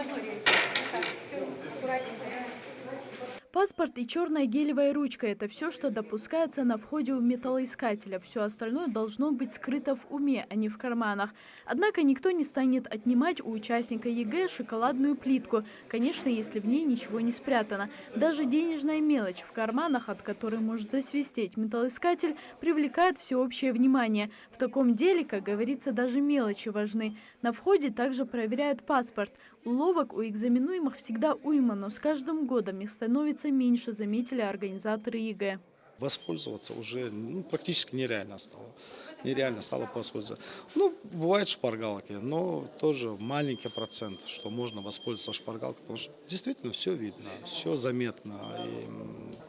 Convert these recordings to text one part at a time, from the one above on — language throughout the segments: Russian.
одну рельсу. Вот так, все аккуратненько. Паспорт и черная гелевая ручка – это все, что допускается на входе у металлоискателя. Все остальное должно быть скрыто в уме, а не в карманах. Однако никто не станет отнимать у участника ЕГЭ шоколадную плитку. Конечно, если в ней ничего не спрятано. Даже денежная мелочь в карманах, от которой может засвистеть металлоискатель, привлекает всеобщее внимание. В таком деле, как говорится, даже мелочи важны. На входе также проверяют паспорт. Уловок у экзаменуемых всегда уйма, но с каждым годом их становится меньше, заметили организаторы ЕГЭ. Воспользоваться уже практически нереально стало. Нереально стало воспользоваться. Бывают шпаргалки, но тоже маленький процент, что можно воспользоваться шпаргалкой, потому что действительно все видно, все заметно. И,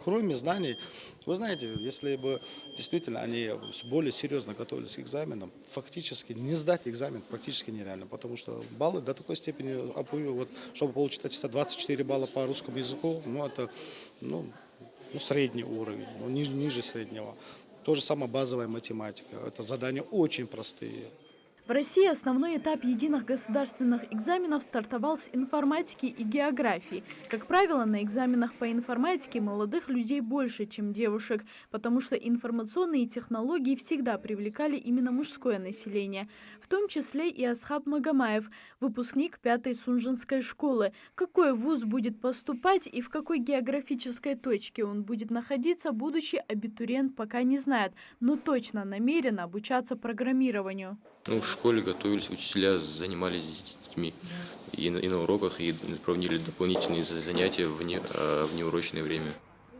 кроме знаний, вы знаете, если бы действительно они более серьезно готовились к экзаменам, фактически не сдать экзамен практически нереально, потому что баллы до такой степени, вот, чтобы получить аттестат 24 балла по русскому языку, это средний уровень, ниже среднего. То же самое базовая математика. Это задания очень простые. В России основной этап единых государственных экзаменов стартовал с информатики и географии. Как правило, на экзаменах по информатике молодых людей больше, чем девушек, потому что информационные технологии всегда привлекали именно мужское население. В том числе и Асхаб Магомаев, выпускник 5-й Сунжинской школы. Какой вуз будет поступать и в какой географической точке он будет находиться, будущий абитуриент пока не знает, но точно намерен обучаться программированию. В школе готовились, учителя занимались с детьми и на уроках, и проводили дополнительные занятия в неурочное время.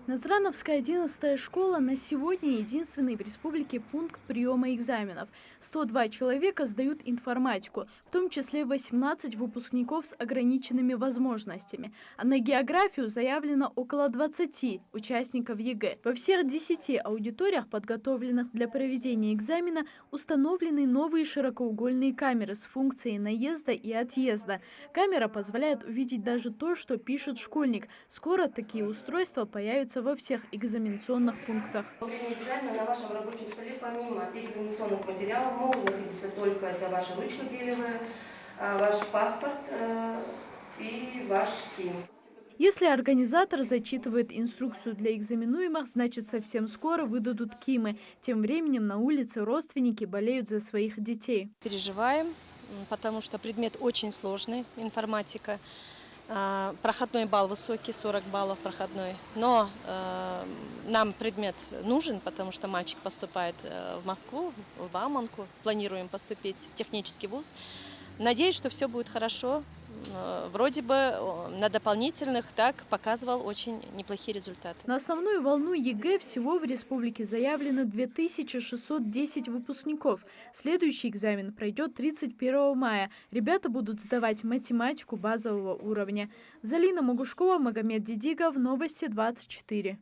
Назрановская 11-я школа на сегодня единственный в республике пункт приема экзаменов. 102 человека сдают информатику, в том числе 18 выпускников с ограниченными возможностями. А на географию заявлено около 20 участников ЕГЭ. Во всех 10 аудиториях, подготовленных для проведения экзамена, установлены новые широкоугольные камеры с функцией наезда и отъезда. Камера позволяет увидеть даже то, что пишет школьник. Скоро такие устройства появятся во всех экзаменационных пунктах. Во время экзамена на вашем рабочем столе помимо экзаменационных материалов могут находиться только это ваша ручка гелевая, ваш паспорт и ваш КИН. Если организатор зачитывает инструкцию для экзаменуемых, значит совсем скоро выдадут КИМы. Тем временем на улице родственники болеют за своих детей. Переживаем, потому что предмет очень сложный, информатика. Проходной балл высокий, 40 баллов проходной. Но нам предмет нужен, потому что мальчик поступает в Москву, в Бауманку. Планируем поступить в технический вуз. Надеюсь, что все будет хорошо. Вроде бы на дополнительных показывал очень неплохие результаты. На основную волну ЕГЭ всего в республике заявлено 2610 выпускников. Следующий экзамен пройдет 31 мая. Ребята будут сдавать математику базового уровня. Залина Могушкова, Магомед Дидигов, Новости 24.